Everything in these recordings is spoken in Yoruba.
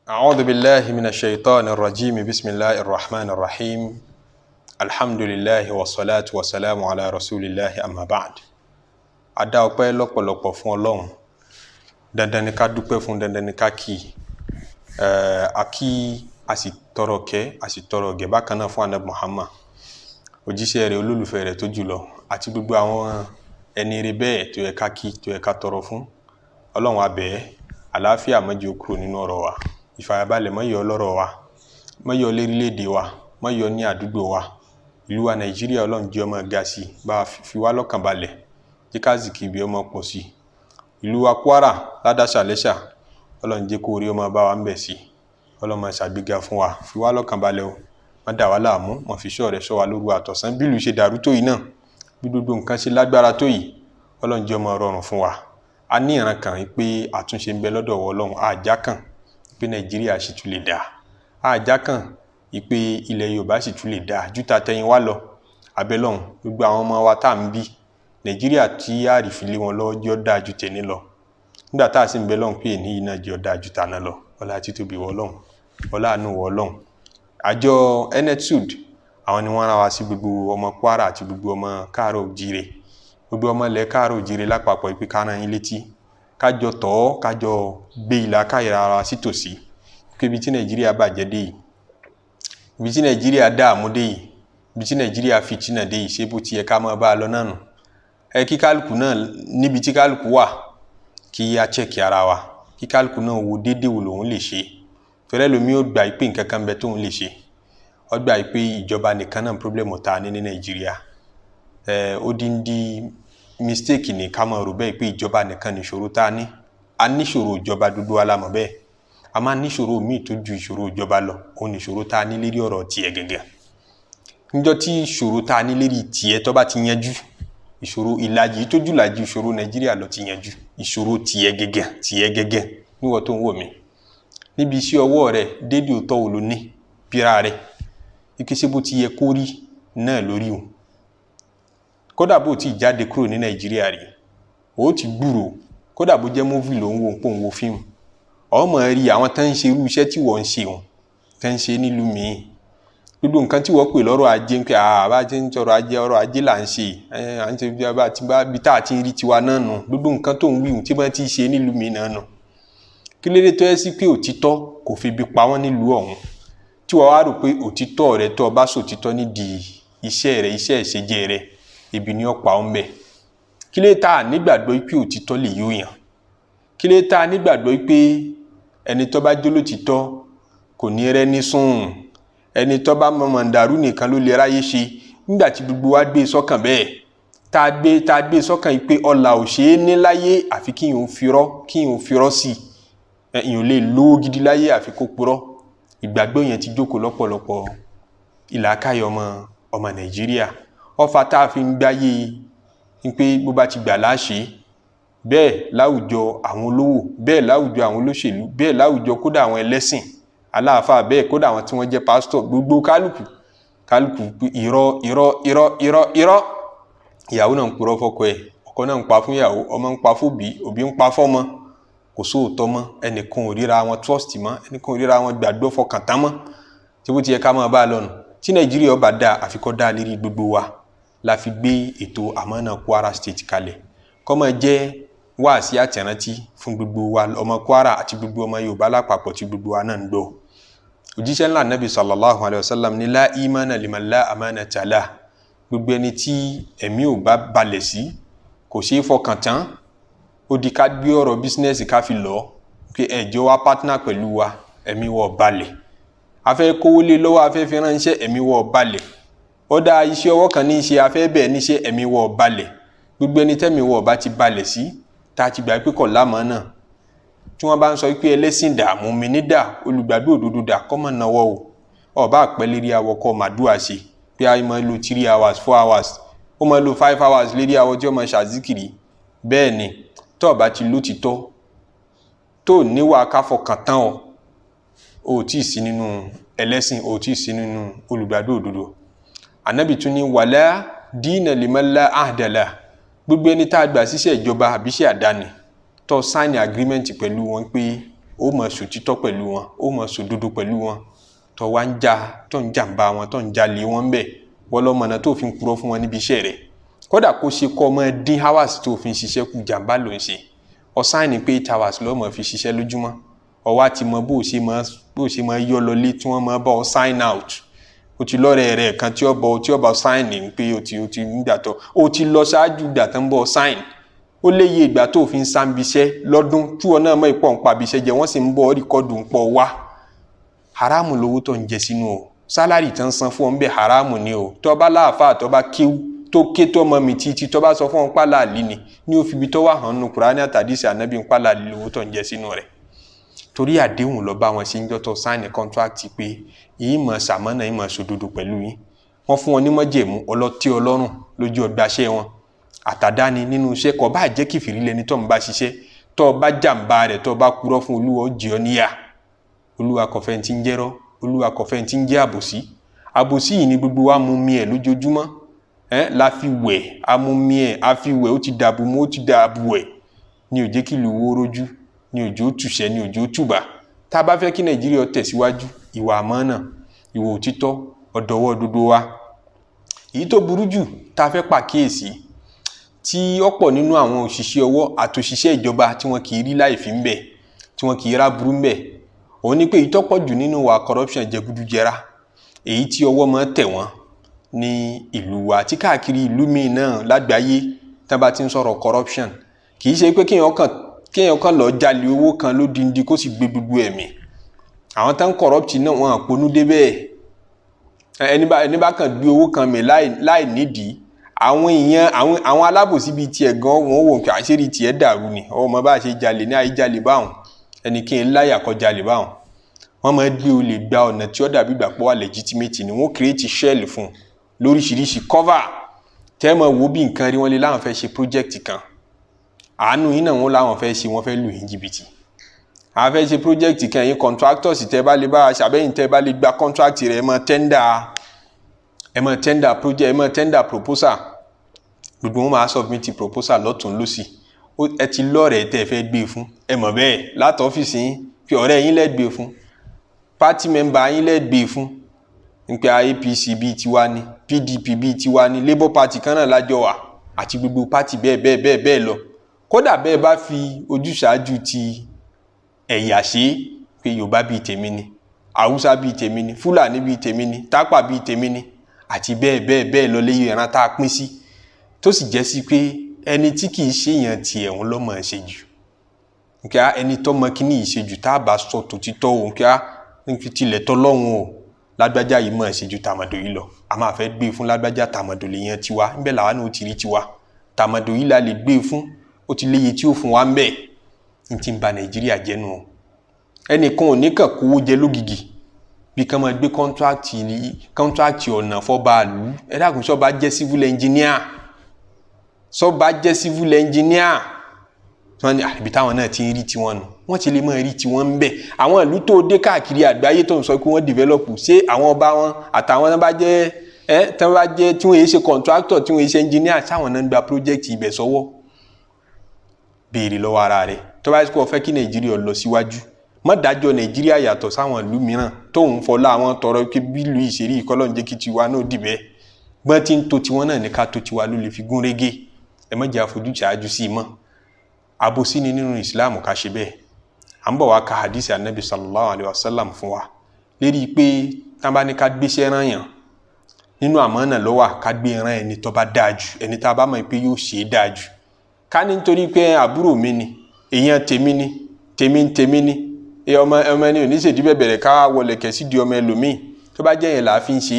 أعوذ بالله من الشيطان الرجيم بسم الله الرحمن الرحيم الحمد لله والصلاة والسلام على رسول الله أما بعد Adá ọpẹ́ lọ́pọ̀lọpọ̀ fún Ọlọ́run dandan ni ká dúpẹ́ fún dandan ni ká kí akí asitọrọ gẹ́ bákan náà fún Ànábì Muhammad òjíṣẹ́ rẹ̀ olólùfẹ́ rẹ̀ tó jùlọ àti gbogbo àwọn ẹni rere bẹ́ẹ̀ tó yẹ ká kí tó yẹ ká tọrọ fún Ọlọ́run a bẹ̀ ẹ́ àlàáfíà má jẹ́ ó kúrò nínú ọ̀rọ̀ wa ìfàyàbalẹ̀ má yọ lọ́rọ̀ wa má yọ lórílẹ̀-èdè wa má yọ ní àdúgbò wa ìlú wa Nàìjíríà Ọlọ́run jẹ́ ó máa ga sí bá fi wá lọ́kàn balẹ̀ jẹ́ ká zikiri bí ó máa pọ̀ sí ìlú wa Kwara ládàṣà lẹ́ṣà Ọlọ́run jẹ́ kó rí ó máa bá wa ńbẹ̀ sí Ọlọ́run máa ṣàgbéga fún wa fi wá lọ́kàn balẹ̀ o má dà wá láàmú má fi ṣọ́ rẹ̀ ṣọ́ wa lóru àtọ̀sán bí ìlú ṣe dàrú tó yìí náà bí gbogbo nǹkan ṣe lágbára tó yìí Ọlọ́run jẹ́ ó máa rọrùn fún wa a ní ìran kan pé àtúnṣe ń bẹ lọ́dọ̀ Ọlọ́run àjá kan pé Nàìjíríà sì tún lè dá àjá kan pé ilẹ̀ Yorùbá sì tún lè dá ju tàtẹ̀yìn wá lọ abẹ́lọ́run gbogbo àwọn ọmọ wa tá ń bí Nàìjíríà tí a rí fi lé wọn lọ jọ dá ju tẹ̀ní lọ nígbà tá sì ń bẹ lọ́run pé ní iná jọ dá ju tàná lọ ọlá títóbi wọ Ọlọ́run ọlá àánú wọ Ọlọ́run àjọ enetud àwọn ni wọ́n rán wa sí gbogbo ọmọ Kwara àti gbogbo ọmọ Káàárọ̀ Oòjíire gbogbo ọmọ ilẹ̀ Káàárọ̀ Oòjíire lápapọ̀ ìpè ká rán yín létí kájọ tọ́ kájọ gbé ìlà káyìrà ara sí tòsí pé ibi tí Nàìjíríà bàjẹ́ dé yìí ibi tí Nàìjíríà dààmú dé yìí ibi tí Nàìjíríà fìtínà dé yìí ṣé bó ti yẹ ká máa bá a lọ náà nù kí kálukú náà níbi tí kálukú wà kí a chẹ́kì ara wa kí kálukú náà wo déédéé wo lòun lè ṣe fẹ́rẹ́ lomi ó gbà pé nǹkan kan bẹ tóun lè ṣe ó gbà pé ìjọba nìkan náà problem ta ní Nàìjíríà ó di mistake ni ká máa rò bẹ́ẹ̀ pé ìjọba nìkan ni ìṣòro tá ní a ní ìṣòro ìjọba dúdú alámọ̀ bẹ́ẹ̀ a máa ní ìṣòro míì tó ju ìṣòro ìjọba lọ òun ni ìṣòro tá ní lérí ọ̀rọ̀ tiẹ̀ gẹ́gẹ́ níjọ́ tí ìṣòro tá ní lérí tiẹ̀ tó bá ti yanjú ìṣòro ìlàjì tó jù làjì ìṣòro Nàìjíríà lọ ti yanjú ìṣòro tiẹ̀ gẹ́gẹ́ níwọ̀ tó ń wò mí níbi iṣẹ́ ọwọ́ rẹ̀ dédé òótọ́ wo ló ní bíra rẹ̀ ìkéṣe bó ti yẹ kó rí náà lórí o kódà bó ti jáde kúrò ní Nàìjíríà rí ó ti gbúrò kódà bó jẹ́ móvì ló ń wo pò ń wo fíìmù ọmọ rí àwọn tán ń ṣe irú iṣẹ́ tí wọ́n ń ṣe wọn tán ń ṣe nílùú míì gbogbo nǹkan tí wọ́n pè lọ́rọ̀ ajé ń pè àbá jẹ́ ń tọrọ ajé ọrọ̀ ajé là ń ṣe à ń ṣe bí tá a ti ń rí tiwa náà nù gbogbo nǹkan tó ń wíwùn tí wọ́n ti ṣe nílùú míì náà nù kí lédè tó yẹ sí pé òtítọ́ kò fi bí pa wọ́n nílùú ọ̀hún tí wọ́n wá rò pé òtítọ́ rẹ tó bá sòtítọ́ nídìí iṣẹ́ rẹ iṣẹ́ ìṣèjẹ rẹ ibi ni ọ̀pá ń bẹ kí lè ta nígbàgbọ́ pé òtítọ́ lè yóò yàn kí lè ta nígbàgbọ́ pé ẹni tó bá jólótítọ́ kò ní rẹ́ ní sùn ẹni tó bá mọ̀mọ̀ dàrú nìkan ló lè ráyé ṣe nígbà tí gbogbo wa gbé sọ́kàn bẹ́ẹ̀ tá a gbé sọ́kàn pé ọlà ò ṣe é ní láyé àfi kí yòó firọ́ sí èèyàn lè lówó gidi láyé àfi kó purọ́ ìgbàgbọ́ yẹn ti jókòó lọ́pọ̀lọpọ̀ ìlàkàyè ọmọ Nàìjíríà ọfà tá a fi ń gbáyé ní pé bó bá ti gbà láṣẹ bẹ́ẹ̀ láwùjọ àwọn olówó bẹ́ẹ̀ láwùjọ àwọn olóṣèlú bẹ́ẹ̀ láwùjọ kódà àwọn ẹlẹ́sìn aláàfáà bẹ́ẹ̀ kódà àwọn tí wọ́n jẹ́ pásítọ̀ gbogbo kálukú irọ́ ìyàwó náà ń purọ́ fọ́kọ ẹ̀ ọkọ náà ń pa fún ìyàwó ọmọ ń pa fóbi òbí ń pa fọ́mọ kò sóòótọ́ mọ́ ẹnìkan ò ríra wọn trust mọ́ ẹnìkan ò ríra wọn gbàgbọ́ fọkàn tán mọ́ tí bó ti yẹ ká máa bá a lọ́nu tí Nàìjíríà ọba dáa àfikọ́ dáa lérí gbogbo wa la fi gbé ètò Amanah Kwara state kalẹ̀ kó máa jẹ́ wáàsí àtẹ̀rántí fún gbogbo wa ọmọ Kwara àti gbogbo ọmọ Yorùbá lápapọ̀ tí gbogbo wa náà ń gbọ́ òjíṣẹ́ ńlá Nabi sallallahu alayhi wa sallam ní la imana liman la amanata lah gbogbo ẹni tí ẹ̀mí ò bá balẹ̀ sí kò ṣeé fọkàn tán ó di ká gbé ọ̀rọ̀ bísínẹ́sì ká fi lọ pé ẹjọ́ wa pátánà pẹ̀lú wa ẹ̀mí wọ̀ balẹ̀ afẹ́ kówó lé lọ́wọ́ afẹ́ fi ránṣẹ́ ẹ̀mí wọ̀ balẹ̀ ó dá iṣẹ́ ọwọ́ kan ní iṣẹ́ afẹ́ bẹ́ẹ̀ níṣẹ́ ẹ̀mí wọ̀ balẹ̀ gbogbo ẹni tẹ́mi wọ̀ bá ti balẹ̀ sí tá a ti gbà pé kọ̀ lámọ́ náà tí wọ́n bá ń sọ pé ẹlẹ́sìn dà mùmínì dà olùgbàdo òdodo dà kọ́ mọ̀ náwó o ọba àpẹẹlérí awọ kọ́ màdúrà ṣe pé a máa lo 3 hours 4 hours ó máa lo 5 hours lérí awọ tí ó máa ṣàzíkìrì bẹ́ẹ̀ ni tó bá ti lótìtọ́ tó níwà káfọkàn tán o tí ì sí nínú ẹlẹ́sìn o tí ì sí nínú olùgbàdo òdodo Ànábì tún ní wàlá dínà liman la ahdala gbogbo ẹni tá a gbà síṣẹ́ ìjọba àbíṣẹ́ àdáni tó sign agreement pẹ̀lú wọn pé ó mọ̀ sòtítọ́ pẹ̀lú wọn ó mọ̀ sòdodo pẹ̀lú wọn tó wá ń jà tó ń jàǹbá wọn tó ń jalè wọn bẹ́ẹ̀ wọ́n lọ́mọ náà tó fi ń purọ́ fún wọn níbi iṣẹ́ rẹ̀ kódà kó ṣe kọ́ ọmọ dín hours tó fi ń ṣiṣẹ́ kù jàǹbá ló ń ṣe ọ̀sáìnì pé 8 hours lọ́mọ fi ṣiṣẹ́ lójúmọ́ ọwá ti mọ bó ṣe mọ yọ lọlé tí wọ́n mọ bá ọ sign out o ti lọ́rẹ̀ rẹ̀ kan tí ó bá sign ní pé o ti nígbà tó o ti lọ ṣáájú ìgbà tó ń bọ̀ sign ó léye ìgbà tó fi ń sáǹbiṣẹ́ lọ́dún tí wọn náà mọ̀ ìpọ̀ ń pa abiṣẹ́ jẹ wọ́n sì ń bọ̀ rìkọ́dù ń pọ̀ wá haramu lówó tó ń jẹ sínú o sálárì tó ń san fún ọ ń bẹ haramu ni o tó bá láàfáà tó bá kíw tó ké tó mọ mi títí tó bá sọ fún ọ pálá àlì ni ní ó fi ibi tó wà hàn nù Kùránì àtàdísì ànábì ń pálá àlì lówó tó ń jẹ sínú rẹ̀ torí àdéhùn lọ bá wọn sí ń jọ́tọ̀ sáìnì kọ́ńtrákìtì pé yìí mọ̀ sàmọ́nà yìí mọ̀ sòdodo pẹ̀lú yín wọ́n fún wọn ní mọ́jẹ̀mú ọlọ́tí ọlọ́run lójú ọgbàṣẹ́ wọn àtàdáni nínú iṣẹ́ kọ́ bá jẹ́ kìfìrí lẹni tó ń bá ṣiṣẹ́ tó bá jàǹbá rẹ̀ tó bá kúrọ́ fún olúwa ó jẹ́ ọ níyà olúwa kọ̀fẹ́ ti ń jẹ́rọ́ olúwa kọ̀fẹ́ ti ń jẹ́ àbòsí àbòsí yìí ni gbogbo wa mú mi ẹ̀ lójoojúmọ́ la fi wẹ̀ amúmi ẹ̀ a fi wẹ̀ ó ti dàbù mọ́ ó ti dàbù ẹ̀ ní ó jẹ́ kí ìlú wó rójú ní òjò túṣẹ́ ní òjò túbà tá a bá fẹ́ kí Nàìjíríà tẹ̀síwájú ìwà àmánà ìwà òtítọ́ ọ̀dọ̀wọ́ òdodo wa èyí tó burú jù tá a fẹ́ pàkíyèsí tí ọ̀pọ̀ nínú àwọn òṣìṣẹ́ ọwọ́ àtòṣìṣẹ́ ìjọba tí wọ́n kì í rí láìfí ń bẹ tí wọ́n kì í ráburú ń bẹ òun ni pé ìtọ́pọ̀ jù nínú wa corruption jẹgúdújẹrá èyí tí ọwọ́ máa tẹ̀ wọ́n ní ìlú wa àti káàkiri ìlú míì náà lágbàáyé tá a bá ti ń sọ̀rọ̀ corruption kì í ṣe pé kéèyàn kan lọ jalè owó kan lódindi kó sì gbé gbogbo ẹ̀mí àwọn tán corrupt náà wọn àponú débẹ̀ ẹni bá kàn gbé owó kan mì láì nídìí àwọn èèyàn àwọn alábòsí bíi tiẹ̀ gan wọn wò pé àṣírí tiẹ̀ dàrú ni ọmọ bá ṣe jalè ní àyè jalè báwọn ẹnikẹ́ni láyà kó jalè báwọn wọ́n máa gbé olè gba ọ̀nà tí ó dàbí ìgbà pọ̀ wà legitimate ni wọ́n create shell fún lóríṣiríṣi cover tẹ́ mọ̀ wo bí nǹkan rí wọ́n lé láwọn fẹ́ ṣe project kan àánú yín náà wọ́n láwọn fẹ́ ṣe wọ́n fẹ́ lù yín jìbìtì àwọn fẹ́ ṣe project kan yín contractors tẹ́ bá lè bá ṣàbẹ́yìn tẹ́ bá lè gba contract rẹ̀ ẹ mọ̀ tender project ẹ mọ̀ tender proposal gbogbo wọn máa submit proposal lọ́tún lọ́sì ẹ ti lọ́rẹ̀ẹ́ tẹ́ fẹ́ gbé fún ẹ mọ̀ bẹ́ẹ̀ láti ọ́fíìsì yín pé ọ̀rẹ́ yín lẹ́ gbé fún party member yín lẹ́ gbé fún nípa APC bíi tiwa ni PDP bíi tiwa ni Labour Party kan náà lájọ wà àti gbogbo party bẹ́ẹ̀ lọ kódà bẹ́ẹ̀ bá fi ojúṣàájú ti ẹ̀yà ṣe pé Yorùbá bíi tèmi ni Haúsá bíi tèmi ni Fúlàní bíi tèmi ni Tápà bíi tèmi ni àti bẹ́ẹ̀ lọ léyìn ẹran tá a pín sí tó sì jẹ́ sí pé ẹni tí kì í ṣèyàn tiẹ̀ òun lọ́mọ ṣe jù nkíá ẹni tó mọ kí ní ìṣejù tá a bá sọ tòtítọ́ òun kíá nífi tilẹ̀ tọ́lọ́hún o lágbájá yìí mọ̀ ṣe ju tàmọ̀dò yìí lọ a máa fẹ́ gbé fún lágbájá tàmọ̀dò lè yan tiwa níbẹ̀ làwa náà ó ti rí tiwa tàmọ̀dò yìí la lè gbé fún ó ti léye tí ó fún wa ń bẹ̀ ní ti ń ba Nàìjíríà jẹ́nu o ẹnìkan ò ní kàn kówó jẹ lógìgì bí kan máa gbé kọ́ńtrákì ọ̀nà fọ́bàálù ẹ dákun sọ́ba jẹ́ civil engineer wọ́n ní àbí táwọn náà ti ń rí tiwọn nù wọ́n ti lè máa rí tiwọn ń bẹ̀ àwọn ìlú tó dé káàkiri àgbáyé tó ń sọ pé wọ́n develop ṣé àwọn ọba wọn àtàwọn náà bá jẹ́ tí wọ́n yé ṣe contractor tí wọ́n yé ṣe engineer sáwọn náà ń gba project ibẹ̀ sọ́wọ́ béèrè lọ́wọ́ ara rẹ̀ tó bá kọ́ fẹ́ kí Nàìjíríà lọ síwájú má dájọ́ Nàìjíríà yàtọ̀ sáwọn ìlú mìíràn tó ń fọlá àwọn tọrọ pé bí ìlú ìṣeré ìkọlọ́n jẹ́ kí tiwa náà dìbẹ́ gbọ́n tí ń tó tiwọn náà ní ká tó tiwa ló lè fi gún régé ẹ má jẹ́ àfojú ṣáájú sí i mọ́ àbòsí ni nínú Islam ká ṣe bẹ́ẹ̀ à ń bọ̀ wá ka hadisi anabi sallallahu alayhi wa sallam fún wa lérí pé tá bá ní ká gbéṣẹ́ rán yàn nínú àmánà ló wà ká gbé rán ẹni tó bá dáa jù ẹni tá bá mọ̀ pé yóò ṣe é dáa jù ká ní nítorí pé àbúrò mi ni èèyàn tèmi ni ọmọ ẹni oníṣèdí bẹ̀bẹ̀rẹ̀ ká wọlé kẹ̀sí di ọmọ ẹlòmíì tó bá jẹ́ yẹn là á fi ń ṣe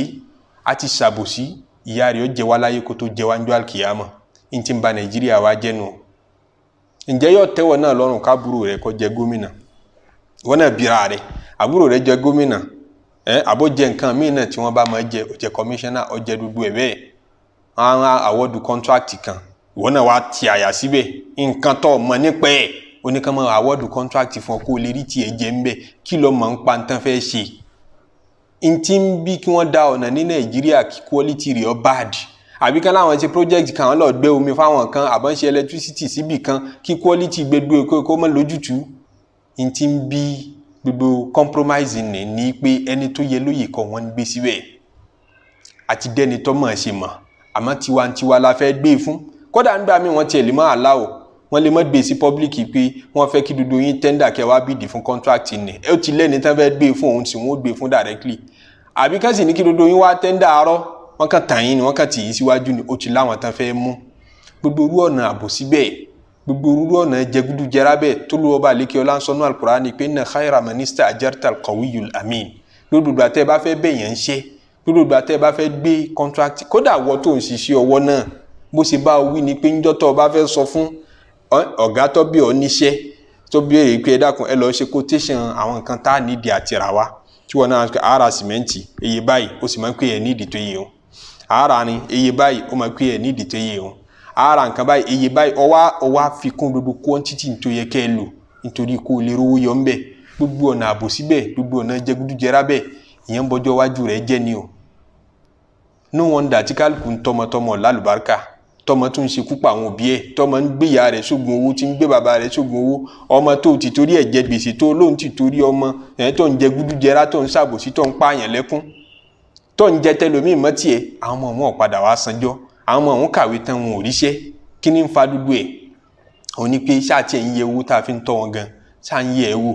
á ti ṣàbòsí ìyá rẹ̀ ó jẹ wá láyé kó tó jẹ wá ń jọ àlùkìyámà ní ti ń ba Nàìjíríà wá jẹ́nu ǹjẹ́ yóò tẹ́wọ̀ náà lọ́rùn kábúrò rẹ̀ kó jẹ gómìnà wọ́n náà bíra rẹ̀ àbúrò rẹ̀ jẹ gómìnà àbó jẹ nǹkan míì náà tí wọ́n bá máa jẹ ó jẹ kọmíṣánná ó jẹ gbogbo ẹ̀ bẹ́ẹ̀ wọ́n á àwọ́dù kọ́ńtrákìtì kan ìwọ náà wá ti àyà síbẹ̀ nǹkan tó mọ̀ nípa ẹ̀ oníkan máa àwọ́dù kọ́ńtrákìtì fún ọ kó lè rí tiẹ̀ jẹ́ ń bẹ̀ kí ló máa ń pa ń tán fẹ́ ṣe n ti ń bí kí wọ́n dá ọ̀nà ní Nàìjíríà kí quality rẹ̀ ọ bad àbí kan láwọn ṣe project kan lọ gbé omi fáwọn kan àbọ̀n ṣe electricity síbì kan kí quality gbẹdú kó mọ́ lójútùú n tí ń bí gbogbo compromise ní pé ẹni tó yẹ lóye kọ́ wọ́n ń gbé síbẹ̀ àti dẹ́ni tó mọ̀ ṣe mọ̀ àmọ́ tiwantiwa la fẹ́ gbé fún kódà nígbà míì wọ́n tiẹ̀ lè má aláwọ̀ wọ́n lè má gbé sí public pé wọ́n fẹ́ kí gbogbo yín tender kẹ́ wá bìdì fún contract ní ẹ ó ti lẹ́ni tán fẹ́ gbé fún òun tí wọ́n gbé fún directly àbí ká sì ní kí gbogbo yín wá tender àárọ̀ wọ́n kàn tàn yín ni wọ́n kàn tì yín síwájú ni ó ti láwọn tán fẹ́ mú gbogbo orú ọ̀nà àbòsí bẹ́ẹ̀ gbogbo orú ọ̀nà jẹgúdújẹrá bẹ́ẹ̀ tó lọ́wọ́ bá lékè ọlá ń sọ ní al-Qur'an ni pé inna khayra man ista'jarta al-qawiyyul amin lódodo àtẹ́ bá fẹ́ bẹ́ẹ̀ yẹn ń ṣe lódodo àtẹ́ bá fẹ́ gbé contract kódà wọ́ tó ń ṣiṣẹ́ ọwọ́ náà bó ṣe bá wí ni pé ńjọ́ tó bá fẹ́ sọ fún ọ̀gá tó bí ọ níṣẹ́ tó bí èyí pé ẹ dákun ẹ lọ ṣe quotation àwọn nǹkan tá a nídìí àti ra wa tí wọn náà ara sìmẹ́ǹtì iye báyìí ó sì máa ń pè é nídìí tó yẹ o ara ni iye báyìí ó máa ń pè é nídìí tó yẹ o ara nǹkan báyìí iye báyìí ọwá àfikún gbogbo quantity tó yẹ kẹ́ ẹ lò nítorí kó o lè rówó yọ ńbẹ gbogbo ọ̀nà àbòsí bẹ́ẹ̀ gbogbo ọ̀nà jẹgúdújẹrá bẹ́ẹ̀ ìyẹn ń bọjọ́ wájú rẹ̀ jẹ́ ni o no wonder tí kálukú ń tọmọtọmọ lálùbáríkà tọmọ tó ń ṣekú pa àwọn òbí ẹ̀ tọmọ ń gbé ìyá rẹ̀ sógun owó tí ń gbé bàbá rẹ̀ sógun owó ọmọ tó ti torí ẹ̀ jẹ gbèsè tó lóun ti torí ọmọ ẹ̀ tó ń jẹ gúdújẹrá tó ń ṣàbòsí tó ń pààyàn lẹ́kún tó ń jẹ tẹlómi mọ́tì ẹ̀ àwọn ọmọ wọn padà wá sanjọ́ àwọn ọmọ wọn kàwé tán wọn ò ríṣẹ́ kí ni ń fa dúdú ẹ̀ òní pé ṣáàtì ẹ̀ ń yẹ owó tá a fi ń tọ́ wọn gan ṣáà ń yẹ ẹ̀ wò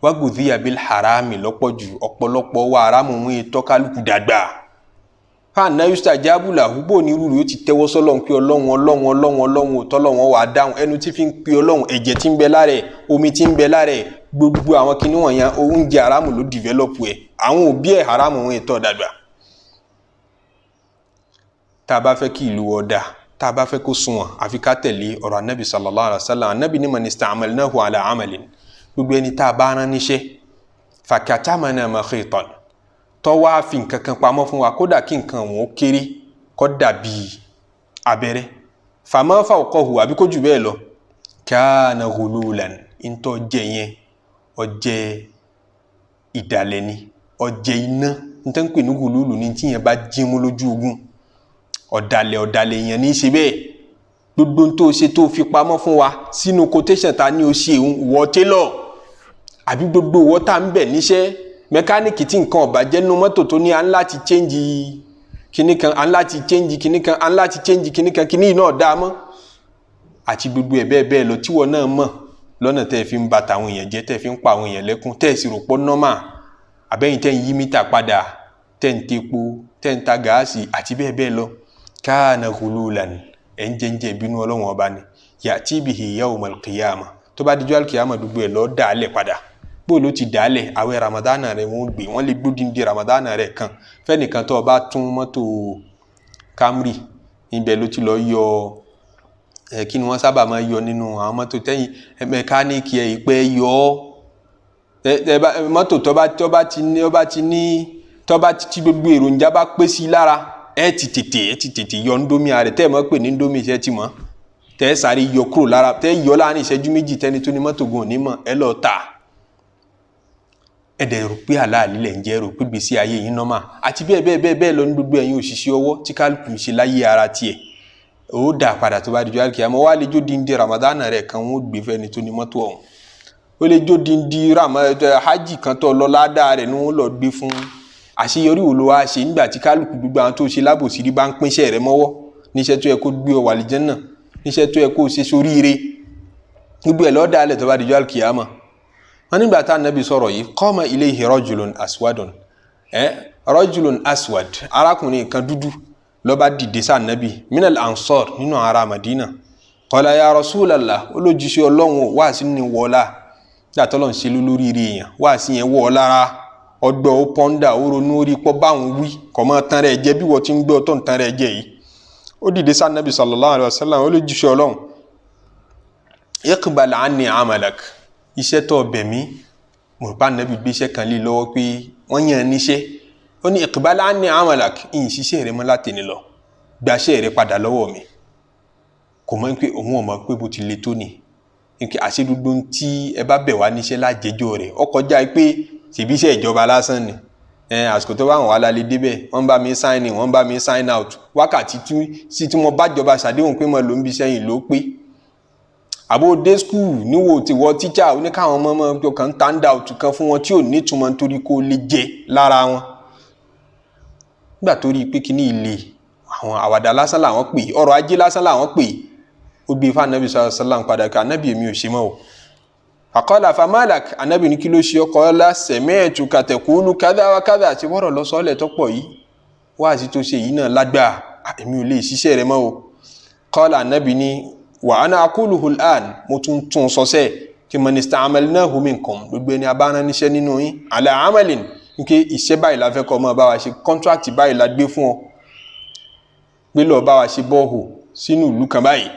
wagudhiya bil harami lọ́pọ̀ jù ọ̀pọ̀lọpọ̀ wa haramu wọn yẹ tọ́kálùkù dàgbà fáànà yustajabu lahu bó ní irú rẹ̀ ó ti tẹ́wọ́ sọ́lọ́run pé ọlọ́run òtọ́lọ́run wà dáhùn ẹnu tí fi ń pe ọlọ́run ẹ̀jẹ̀ tí ń bẹ lára ẹ̀ omi tí ń bẹ lára ẹ̀ gbogbo àwọn kinní wọ̀nyẹn oúnjẹ haramu ló develop ẹ̀ àwọn òbí ẹ̀ haramu wọn yẹ tọ́ dàgbà tá a bá fẹ́ kí ìlú ọ̀dà tá a bá fẹ́ kó sunwọ̀n àfi ká tẹ̀lé ọ̀rọ̀ anábì sallallahu alaihi wasallam anábì ní man ista'malnahu ala amalin gbogbo ẹni tá a bá rán níṣẹ́ fakatamana makhitan tọ́wọ́ àfi nǹkan kan pamọ́ fún wa kódà kí nǹkan wọn ó kéré kó dàbí abẹ́rẹ́ fama fawqahu àbí kó jù bẹ́ẹ̀ lọ kana ghululan ntọ́ jẹ yẹn ọjẹ́ ìdàlẹ̀ ni ọjẹ́ iná ntẹ́ ń pè ní gùlúùlù ní tí yẹn bá jí mú lójú ogun ọ̀dàlẹ̀ yẹn ní í ṣe bẹ́ẹ̀ gbogbo tó ṣe tó fi pamọ́ fún wa sínú quotation ta ní o ṣe wọ́ télọ̀ àbí gbogbo wọ́ tá ń bẹ̀ níṣẹ́ mẹkáníìkì tí nǹkan ọ̀bà jẹ́ nínú mọ́tò tó ní à ń láti change kinní kan à ń láti change kinní kan à ń láti change kinní kan kinní náà dá mọ́ àti gbogbo ẹ̀ bẹ́ẹ̀ bẹ́ẹ̀ lọ tíwọ́ náà mọ̀ lọ́nà tẹ́ fi ń ba tàwọn èèyàn jẹ́ tẹ́ fi ń pa àwọn èèyàn lẹ́kún tẹ́ sì rò pọ́ nọ́mà àbẹ́yìn tẹ́ ń yí mítà padà tẹ́ ń tepo tẹ́ ń ta gáàsì àti bẹ́ẹ̀ bẹ́ẹ̀ lọ kana ghululan ẹ̀ ń jẹ́njẹ́ ìbínú ọlọ́run ọba ni ya'ti bihi yawmal qiyamah tó bá dijọ́ al-qiyamah gbogbo ẹ̀ lọ́ọ́ dàálẹ̀ padà bó ló ti dàálẹ̀ àwẹ̀ ramadana rẹ̀ wọ́n gbé wọ́n lè gbódìndí ramadana rẹ̀ kan fẹ́nìkan tó bá tún mọ́tò Camry ibẹ̀ ló ti lọ yọ kí ni wọ́n sábà máa yọ nínú àwọn mọ́tò tẹ́yìn mẹkáníìkì ẹ̀ ìpẹ́ yọ ọ́ mọ́tò tó bá ti gbogbo èròjà bá pé sí lára ẹ ti tètè yọ ndómi rẹ̀ tẹ́ ẹ̀ mọ́ pè ní ndómi iṣẹ́ ti mọ́ tẹ́ ẹ sáré yọ kúrò lára tẹ́ ẹ yọ láàrin ìṣẹ́jú méjì tẹ́ni tó ní mọ́tò gan òní mọ̀ ẹ lọ́ọ́ tà ẹ̀dẹ̀ rò pé àlàálí lẹ̀ ń jẹ́ rò pé gbèsè ayé yìí nọ́mà àti bẹ́ẹ̀ lọ ní gbogbo ẹ̀yin òṣìṣẹ́ ọwọ́ tí kálukú ń ṣe láyé ara tiẹ̀ ó dà padà tó bá di jọ́ àlùkìyámà wá lè jó díndín ramadana rẹ̀ kan wọ́n gbé fẹ́ni tó ní mọ́tò ọ̀hún ó lè jó díndín hajj kan tó lọ ládàá rẹ̀ ni wọ́n lọ gbé fún àṣeyọrí wo ló wá ṣe nígbà tí kálukú gbogbo àwọn tó ṣe lábòsí rí bá ń pínṣẹ́ rẹ̀ mọ́wọ́ níṣẹ́ tó yẹ kó gbé ọ wà àlìjánnà níṣẹ́ tó yẹ kó ṣe sóríire gbogbo ẹ̀ lọ́ọ́ dà lẹ̀ tó bá di jọ́ àlùkìyámà wọ́n nígbà tá nàbí sọ̀rọ̀ yìí qama ilayhi rajulun aswadun rajulun aswad arákùnrin kan dúdú ló bá dìde sáà nàbí minal ansar nínú ará Madina qala ya rasulallah olójúṣe ọlọ́run wá sí ní wọ́ọ́lá dàtọ́lọ́ ń ṣe lórí rí èèyàn wá sí yẹn wọ́ lára ọgbọ́ ó pọ́ndà ó ronú orí pọ́ báwọn wí kọ́ mọ́ tán rẹ̀ jẹ́ bí wọ́n ti ń gbé ọtọ́ ń tán rẹ̀ jẹ́ yìí ó dìde sáà nàbí sallallahu alaihi wasallam olójúṣe ọlọ́run iqbal anni amalak iṣẹ́ tó ọbẹ̀ mi mo bá nàbí gbé iṣẹ́ kan lé lọ́wọ́ pé wọ́n yàn níṣẹ́ ó ní iqbal anni amalak ìyìn ṣiṣẹ́ rẹ mọ́ látẹ̀ni lọ gbaṣẹ́ rẹ padà lọ́wọ́ mi kò mọ̀ pé òun ò mọ̀ pé bó ti le tó ni nípa àṣedúgbò tí ẹ bá bẹ̀ wá níṣẹ́ lájẹjọ́ rẹ̀ ó kọjá pé ṣèbí iṣẹ́ ìjọba lásán ni àsìkò tó bá wọn wá lálẹ́ débẹ̀ wọ́n bá mi sign in wọ́n bá mi sign out wákàtí tí mo bá jọba ṣàdéhùn pé mo lò ń bí sẹ́yìn ló pé àbó dé school níwò tí wọ́n teacher ní káwọn ọmọ kan stand out kan fún wọn tí ò ní túmọ̀ nítorí kó lè jẹ lára wọn nígbà tó rí pé kíní ilé àwọn àwàdà lásán làwọn pè ọrọ̀ ajé lásán làwọn pè ó gbé fún anabi sallallahu alaihi wasallam padà ká anabi èmi ò ṣe mọ́ o faqala famalak anabi ní kí ló ṣe ọkọ̀ ọlá sami'tuka taqulu kadha wa kadha àti wọ́rọ̀ lọ sọ́ọ́lẹ̀ tó pọ̀ yìí wáàsí tó ṣe yìí náà lágbàá èmi ò lè ṣiṣẹ́ rẹ mọ́ o qala anabi ní wa ana aquluhu al'an mo tún sọ́sẹ́ kí man ista'malnahu minkum gbogbo ẹni abáná níṣẹ́ nínú yín ala amalin nke iṣẹ́ báyìí la fẹ́ kọ́ ọmọ bá wa ṣe contract báyìí la gbé fún ọ gbé lọ bá wa ṣe bọ́ọ̀hù sínú ìlú kan báyìí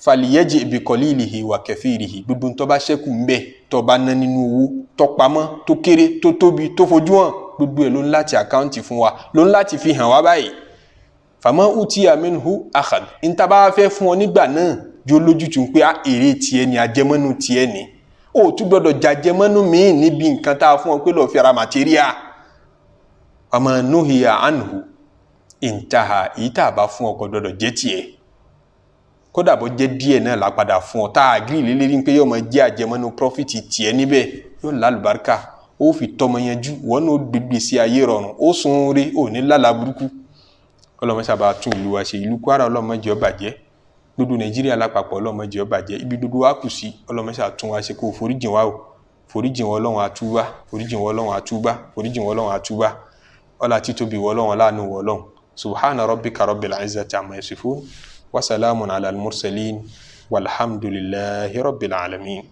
fàlìyẹ́jì bi qalilihi wa kathirihi gbogbo tó bá ṣẹ́kù ń bẹ̀ tó bá ná nínú owó tó pamọ́ tó kéré tó tóbi tó fojú hàn gbogbo ẹ̀ ló ń láti àkáǹtì fún wa ló ń láti fi hàn wá báyìí fama utiya minhu akhad níta bá fẹ́ fún ọ nígbà náà jó lójútùú pé èrè tiẹ̀ ni àjẹmọ́nú tiẹ̀ ni ó tún gbọ́dọ̀ jàjẹmọ́nú míì níbi nǹkan tá a fún ọ pé lọ́ọ́ fi ara màtíríà ọmọ nuhiya anhu intaha èyí tá a bá fún ọ kò gbọ́dọ̀ jẹ́ tiẹ̀ kódà bó jẹ́ díẹ̀ náà lápadà fún ọ tá a gírí lélẹ́rí pé yóò máa jẹ́ àjẹmọ́nú profit tiẹ̀ níbẹ̀ yóò lálùbáríkà ó fi tọmọ yanjú wọn náà gbégbé sí ayé rọrùn ó sun rí ò ní lálàá burúkú ọlọ́mọ sábà tún ìlú wa ṣe ìlú Kwara ọlọ́mọ jẹ́ ó bàjẹ́ gbogbo Nàìjíríà lápapọ̀ ọlọ́mọ jẹ́ ó bàjẹ́ ibi gbogbo wa kù sí ọlọ́mọ sábà tún wa ṣe kó foríjìn wa o foríjìn wọn Ọlọ́run àtúbá foríjìn wọn Ọlọ́run àtúbá foríjìn wọn Ọlọ́run àtúbá ọlá títóbi wọn Ọlọ́run láàánú wọn Ọlọ́run subhana rabbika rabbil izzati amma yasifun wa salamun ala al-mursalin walhamdulillahi rabbil alamin.